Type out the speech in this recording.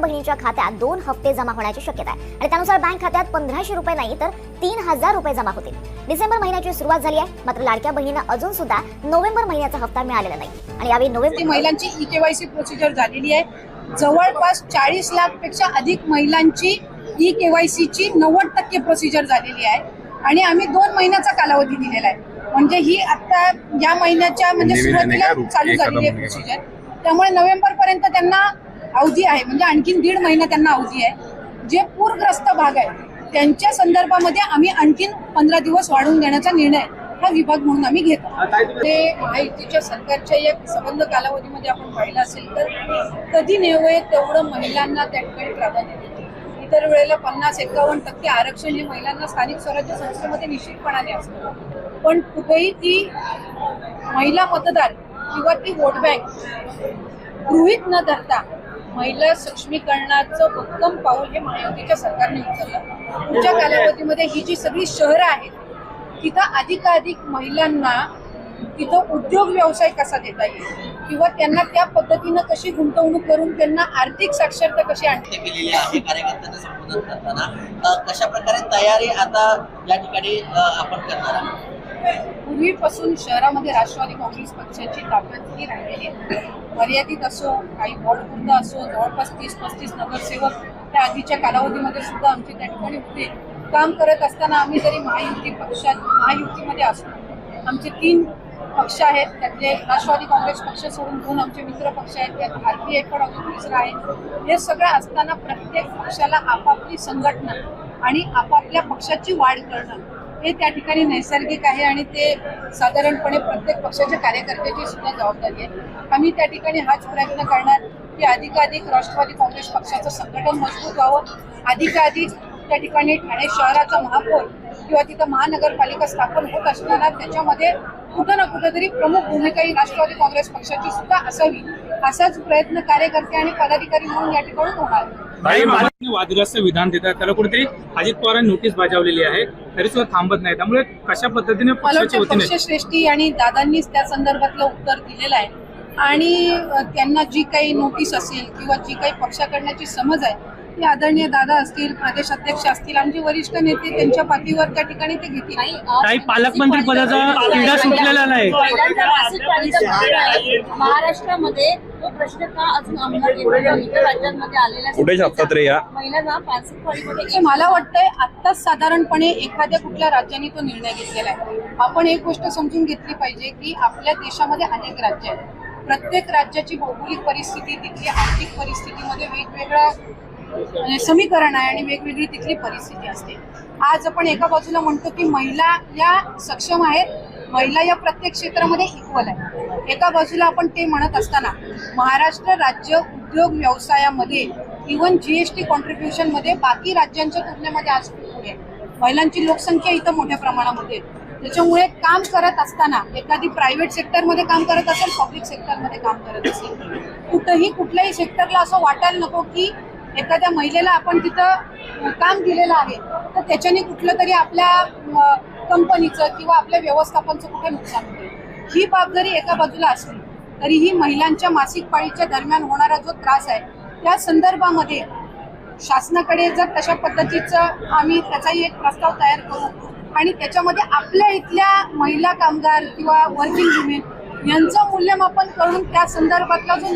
बहिणीच्या खात्यात 2 हप्ते जमा होण्याची शक्यता आहे आणि त्यानुसार बँक खात्यात 1500 रुपये नाही तर 3000 रुपये जमा होतील। डिसेंबर महिन्याची सुरुवात झाली आहे, मात्र लाडक्या बहिणींना अजून सुद्धा नोव्हेंबर महिन्याचा हप्ता मिळालेला नाही आणि यावेळी नोव्हेंबर महिलांची ई-केवायसी प्रोसिजर झालेली आहे। जवळपास 40 लाख पेक्षा अधिक महिलांची ई-केवायसीची 90% प्रोसिजर झालेली आहे आणि आम्ही 2 महिन्याचा कालावधी दिलेला आहे। म्हणजे ही आता या महिन्याच्या म्हणजे सुरुवातीला चालू झालेली आहे प्रोसिजर, त्यामुळे नोव्हेंबर पर्यंत त्यांना अवधी आहे, म्हणजे आणखीन 1.5 महिना त्यांना अवधी आहे। जे पूरग्रस्त भाग आहे त्यांच्या संदर्भामध्ये आम्ही आणखीन 15 दिवस वाढवून देण्याचा निर्णय हा विभाग म्हणून आम्ही घेतो। ते महायुतीच्या सरकारच्या या संबंध कालावधीमध्ये आपण पाहिलं असेल तर कधी नेवळे तेवढं महिलांना त्या ठिकाणी प्राधान्य देतो। इतर वेळेला 50-51% आरक्षण हे महिलांना स्थानिक स्वराज्य संस्थेमध्ये निश्चितपणाने असतं, पण कुठेही ती महिला मतदार किंवा ती वोट बँक गृहीत न धरता महिला सक्षमीकरणाचं भक्कम पाऊल हे महायुतीच्या सरकारने उचललं। पुढच्या कालावधीमध्ये ही जी सगळी शहरं आहेत तिथं अधिकाधिक महिलांना तिथं उद्योग व्यवसाय कसा देता येईल किंवा त्यांना त्या पद्धतीनं कशी गुंतवणूक करून त्यांना आर्थिक साक्षरता कशी आणता केलेली आहे। कार्यकर्त्यांना संबोधन करताना कशा प्रकारे तयारी आता या ठिकाणी आपण करणार आहोत? पूर्वीपासून शहरामध्ये राष्ट्रवादी काँग्रेस पक्षाची ताकद ही राहिलेली आहे। मर्यादित असो, काही वॉर्डपुरता असो, जवळपास 30-35 नगरसेवक त्या आधीच्या कालावधीमध्ये सुद्धा आमचे त्या ठिकाणी होते। काम करत असताना आम्ही जरी महायुतीमध्ये असतो, आमचे 3 पक्ष आहेत, त्यातले राष्ट्रवादी काँग्रेस पक्ष सोडून 2 आमचे मित्र पक्ष आहेत, त्यात भारतीय पण अजून 3रा आहे। हे सगळं असताना प्रत्येक पक्षाला आपापली संघटना आणि आपापल्या पक्षाची वाढ करणं हे त्या ठिकाणी नैसर्गिक आहे आणि ते साधारणपणे प्रत्येक पक्षाच्या कार्यकर्त्याची सुद्धा जबाबदारी आहे। आम्ही त्या ठिकाणी हाच प्रयत्न करणार की अधिकाधिक राष्ट्रवादी काँग्रेस पक्षाचं संघटन मजबूत व्हावं, अधिकाधिक त्या ठिकाणी ठाणे शहराचा महापौर किंवा तिथं महानगरपालिका स्थापन होत असताना त्याच्यामध्ये कुठं ना कुठेतरी प्रमुख भूमिका ही राष्ट्रवादी काँग्रेस पक्षाची सुद्धा असावी, असाच प्रयत्न कार्यकर्ते आणि पदाधिकारी म्हणून या ठिकाणी होणार। वादग्रस्त विधान देतात त्याला कुठेतरी अजित पवारांनी नोटीस बजावलेली आहे, तरी सुद्धा थांबत नाही, त्यामुळे कशा पद्धतीने पक्षश्रेष्ठी आणि दादांनीच त्या संदर्भातलं उत्तर दिलेलं आहे आणि त्यांना जी काही नोटीस असेल किंवा जी काही पक्षाकडण्याची समज आहे ते आदरणीय दादा असतील, प्रदेश अध्यक्ष असतील, आमचे वरिष्ठ नेते त्यांच्या पाठीवर त्या ठिकाणी ते घेतील। काही पालकमंत्री पदाचा क्रीडा सुटलेला नाही। महाराष्ट्रामध्ये तो प्रश्न का अजून अंमलात येतो? इतर राज्यांमध्ये आलेल्या महिलांना मानसिक पाळीमध्ये मला वाटतंय आत्ताच साधारणपणे एखाद्या कुठल्या राज्याने तो निर्णय घेतलेला आहे। आपण एक गोष्ट समजून घेतली पाहिजे की आपल्या देशामध्ये अनेक राज्य आहेत, प्रत्येक राज्याची भौगोलिक परिस्थिती, तिथली आर्थिक परिस्थितीमध्ये वेगवेगळं समीकरण आहे आणि वेगवेगळी तिथली परिस्थिती असते। आज आपण एका बाजूला म्हणतो की महिला या सक्षम आहेत, महिला या प्रत्येक क्षेत्रामध्ये इक्वल आहे, एका बाजूला आपण ते म्हणत असताना महाराष्ट्र राज्य उद्योग व्यवसायामध्ये इव्हन जीएसटी कॉन्ट्रीब्युशन मध्ये बाकी राज्यांच्या तुलनेमध्ये आज पुढे महिलांची लोकसंख्या इथं मोठ्या प्रमाणामध्ये, त्याच्यामुळे काम करत असताना एखादी प्रायव्हेट सेक्टरमध्ये काम करत असेल, पब्लिक सेक्टरमध्ये काम करत असेल, कुठल्याही सेक्टरला असं वाटायला नको की एखाद्या महिलेला आपण तिथं काम दिलेलं आहे तर त्याच्याने कुठलं तरी आपल्या कंपनीचं किंवा आपल्या व्यवस्थापनचं कुठे नुकसान होते। ही बाब जरी एका बाजूला असली तरीही महिलांच्या मासिक पाळीच्या दरम्यान होणारा जो त्रास आहे त्या संदर्भामध्ये शासनाकडे जर तशा पद्धतीचं आम्ही त्याचाही एक प्रस्ताव तयार करू आणि त्याच्यामध्ये आपल्या इथल्या महिला कामगार किंवा वर्किंग वुमेन यांचं मूल्यमापन करून त्या संदर्भातला जो